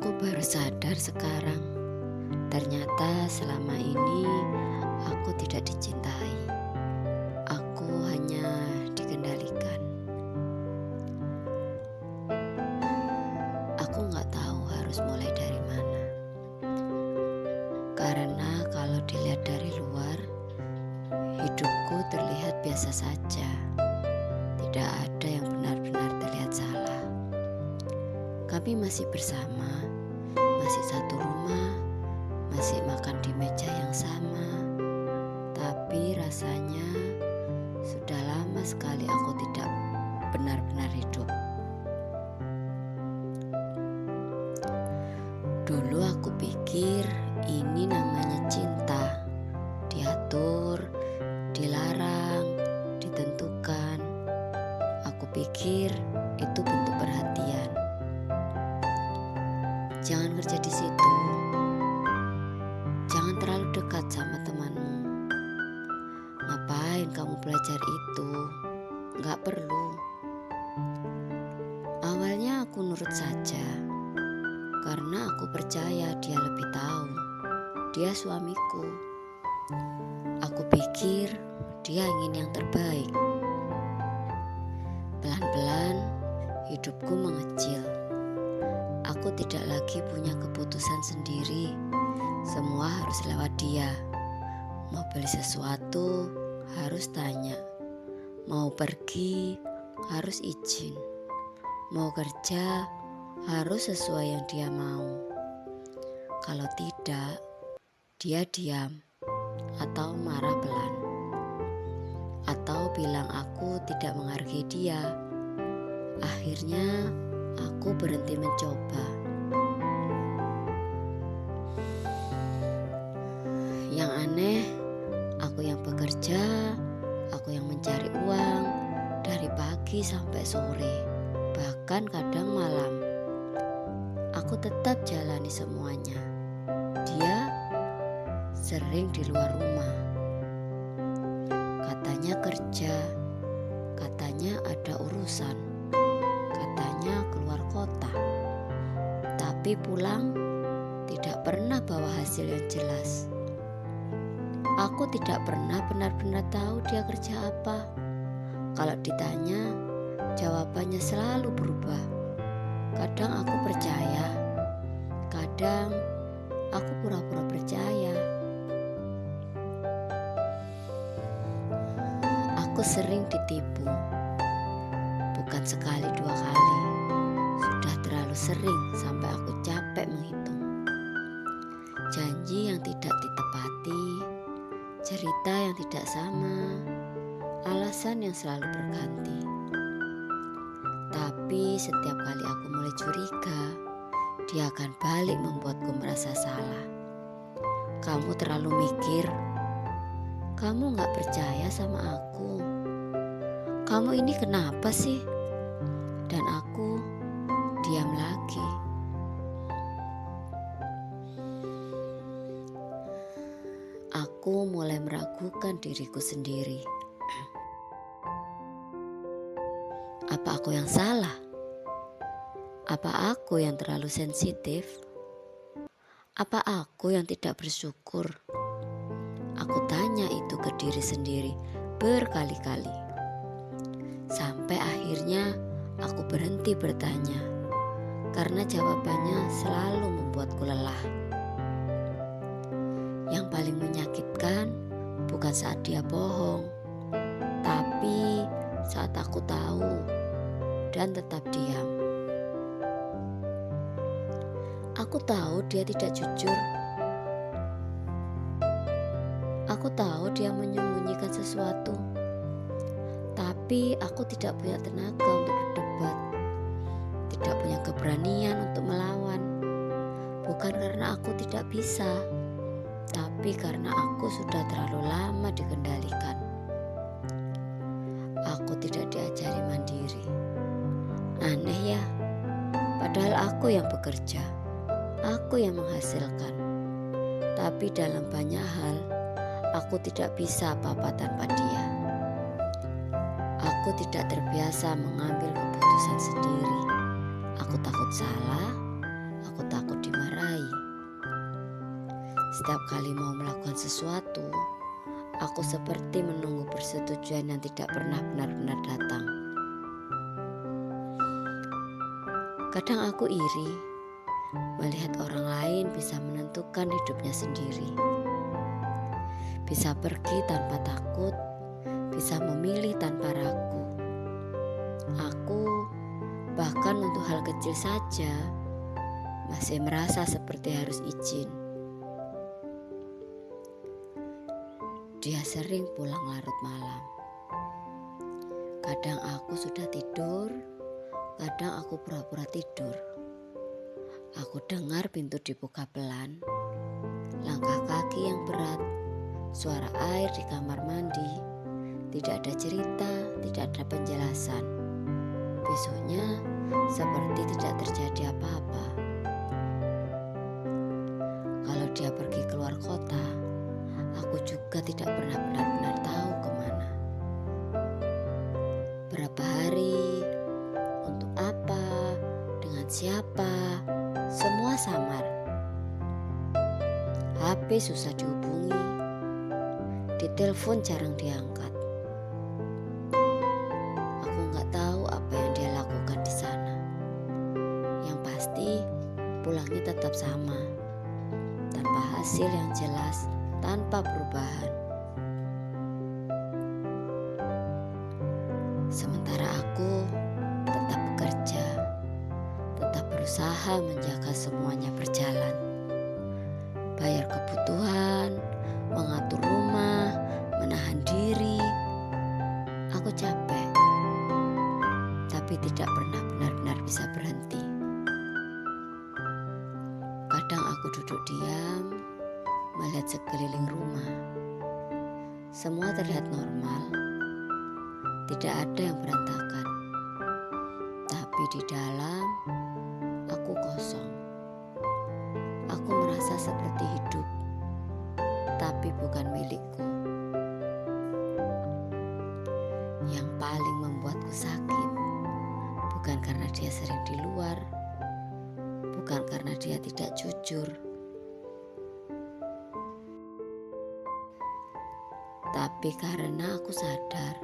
Aku baru sadar sekarang, ternyata selama ini aku tidak dicintai. Aku hanya dikendalikan. Aku nggak tahu harus mulai dari mana. Karena kalau dilihat dari luar, hidupku terlihat biasa saja. Tidak ada yang benar-benar terlihat salah. Kami masih bersama, masih satu rumah, masih makan di meja yang sama. Tapi rasanya sudah lama sekali aku tidak benar-benar hidup. Dulu aku pikir ini namanya cinta. Diatur, dilarang, ditentukan. Aku pikir itu bentuk perhatian. Jangan kerja di situ. Jangan terlalu dekat sama temanmu. Ngapain kamu belajar itu? Nggak perlu. Awalnya aku nurut saja, karena aku percaya dia lebih tahu. Dia suamiku. Aku pikir dia ingin yang terbaik. Pelan-pelan hidupku mengecil. Aku tidak lagi punya keputusan sendiri. Semua harus lewat dia. Mau beli sesuatu harus tanya. Mau pergi harus izin. Mau kerja harus sesuai yang dia mau. Kalau tidak, dia diam atau marah pelan. Atau bilang aku tidak menghargai dia. Akhirnya aku berhenti mencoba. Yang aneh, aku yang bekerja, aku yang mencari uang dari pagi sampai sore, bahkan kadang malam. Aku tetap jalani semuanya. Dia sering di luar rumah. Katanya kerja, katanya ada urusan, katanya keluar kota. Tapi pulang tidak pernah bawa hasil yang jelas. Aku tidak pernah benar-benar tahu dia kerja apa. Kalau ditanya, jawabannya selalu berubah. Kadang aku percaya, kadang aku pura-pura percaya. Aku sering ditipu, bukan sekali dua kali. Sudah terlalu sering sampai aku capek menghitung. Janji yang tidak ditepati, cerita yang tidak sama, alasan yang selalu berganti. Tapi setiap kali aku mulai curiga, dia akan balik membuatku merasa salah. Kamu terlalu mikir. Kamu gak percaya sama aku. Kamu ini kenapa sih? Dan aku diam lagi. Aku mulai meragukan diriku sendiri. Apa aku yang salah? Apa aku yang terlalu sensitif? Apa aku yang tidak bersyukur? Aku tanya itu ke diri sendiri berkali-kali. Sampai akhirnya aku berhenti bertanya, karena jawabannya selalu membuatku lelah. Yang paling menyakitkan bukan saat dia bohong, tapi saat aku tahu dan tetap diam. Aku tahu dia tidak jujur. Aku tahu dia menyembunyikan sesuatu. Tapi aku tidak punya tenaga untuk berdebat. Tidak punya keberanian untuk melawan. Bukan karena aku tidak bisa, tapi karena aku sudah terlalu lama dikendalikan. Aku tidak diajari mandiri. Aneh ya, padahal aku yang bekerja, aku yang menghasilkan. Tapi dalam banyak hal, aku tidak bisa apa-apa tanpa dia. Aku tidak terbiasa mengambil keputusan sendiri. Aku takut salah, aku aku takut dimarahi. Setiap kali mau melakukan sesuatu, aku seperti menunggu persetujuan yang tidak pernah benar-benar datang. Kadang aku iri melihat orang lain bisa menentukan hidupnya sendiri. Bisa pergi tanpa takut, bisa memilih tanpa ragu. Aku bahkan untuk hal kecil saja masih merasa seperti harus izin. Dia sering pulang larut malam. Kadang aku sudah tidur, kadang aku pura-pura tidur. Aku dengar pintu dibuka pelan, langkah kaki yang berat, suara air di kamar mandi. Tidak ada cerita, tidak ada penjelasan. Besoknya seperti tidak terjadi apa-apa. Kalau dia pergi keluar kota, aku juga tidak pernah benar-benar tahu kemana. Berapa hari, untuk apa, dengan siapa, semua samar. HP susah dihubungi, ditelepon jarang diangkat. Aku nggak tahu apa yang dia lakukan di sana. Yang pasti pulangnya tetap sama, tanpa hasil yang jelas, tanpa perubahan. Sementara aku tetap bekerja, tetap berusaha menjaga semuanya berjalan. Bayar kebutuhan, mengatur rumah, menahan diri. Aku capek, tapi tidak pernah benar-benar bisa berhenti. Kadang aku duduk diam, melihat sekeliling rumah. Semua terlihat normal, tidak ada yang berantakan. Tapi di dalam, aku kosong. Aku merasa seperti hidup, tapi bukan milikku. Yang paling membuatku sakit, bukan karena dia sering di luar, bukan karena dia tidak jujur, tapi karena aku sadar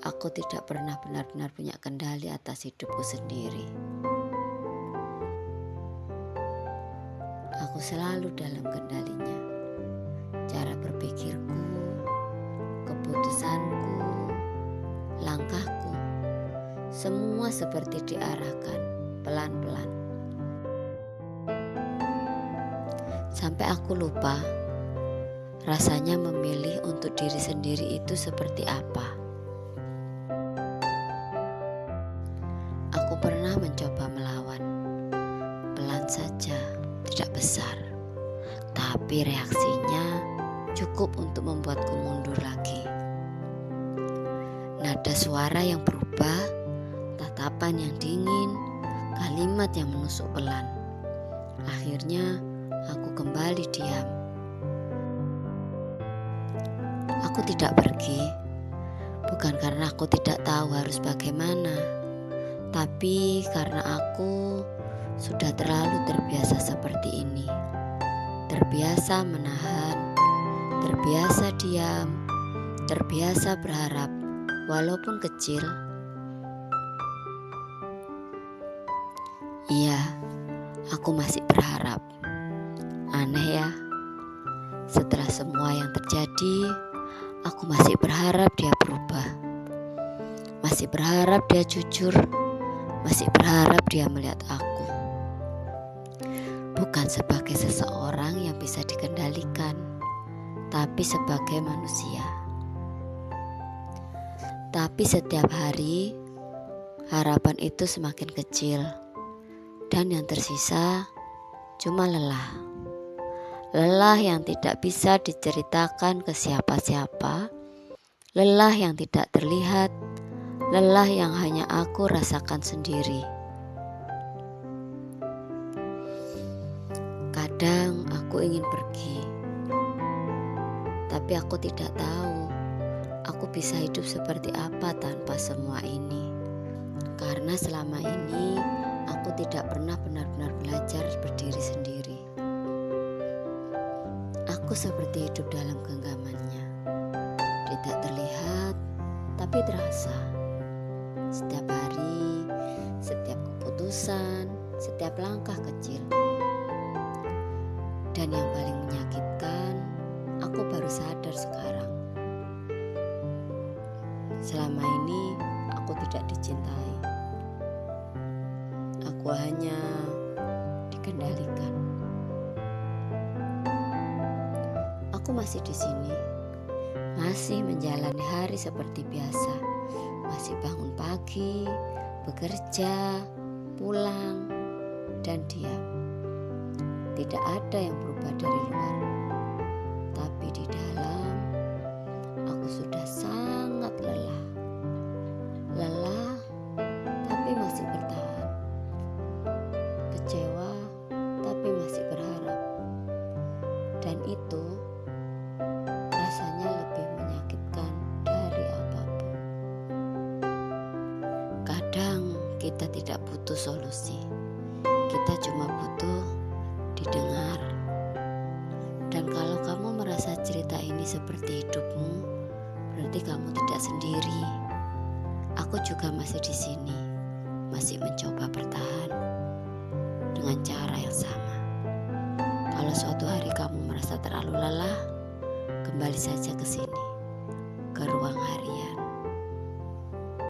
aku tidak pernah benar-benar punya kendali atas hidupku sendiri. Aku selalu dalam kendalinya. Cara berpikirku, keputusanku, langkahku, semua seperti diarahkan pelan-pelan. Sampai aku lupa rasanya memilih untuk diri sendiri itu seperti apa. Aku pernah mencoba melawan, pelan saja, tidak besar, tapi reaksinya cukup untuk membuatku mundur lagi. Nada suara yang berubah, tatapan yang dingin, kalimat yang menusuk pelan. Akhirnya aku kembali diam. Aku tidak pergi, bukan karena aku tidak tahu harus bagaimana, tapi karena aku sudah terlalu terbiasa seperti ini. Terbiasa menahan, terbiasa diam, terbiasa berharap walaupun kecil. Iya, aku masih berharap. Aneh ya, setelah semua yang terjadi, aku masih berharap dia berubah. Masih berharap dia jujur, masih berharap dia melihat aku. Bukan sebagai seseorang yang bisa dikendalikan, tapi sebagai manusia. Tapi setiap hari, harapan itu semakin kecil, dan yang tersisa cuma lelah. Lelah yang tidak bisa diceritakan ke siapa-siapa, lelah yang tidak terlihat, lelah yang hanya aku rasakan sendiri. Kadang aku ingin pergi, tapi aku tidak tahu aku bisa hidup seperti apa tanpa semua ini. Karena selama ini aku aku tidak pernah benar-benar belajar berdiri sendiri. Aku seperti hidup dalam genggamannya. Tidak terlihat, tapi terasa. Setiap hari, setiap keputusan, setiap langkah kecil. Dan yang paling menyakitkan, aku baru sadar sekarang. Selama ini, aku tidak dicintai. Aku hanya dikendalikan. Aku masih di sini, masih menjalani hari seperti biasa, masih bangun pagi, bekerja, pulang, dan diam. Tidak ada yang berubah dari luar, tapi di dalam aku sudah sangat lelah. Lelah, tapi masih bertahan. Kecewa, tapi masih berharap. Dan itu rasanya lebih menyakitkan dari apapun. Kadang kita tidak butuh solusi, kita cuma butuh didengar. Dan kalau kamu merasa cerita ini seperti hidupmu, berarti kamu tidak sendiri. Aku juga masih di sini, masih mencoba bertahan dengan cara yang sama. Kalau suatu hari kamu merasa terlalu lelah, kembali saja ke sini.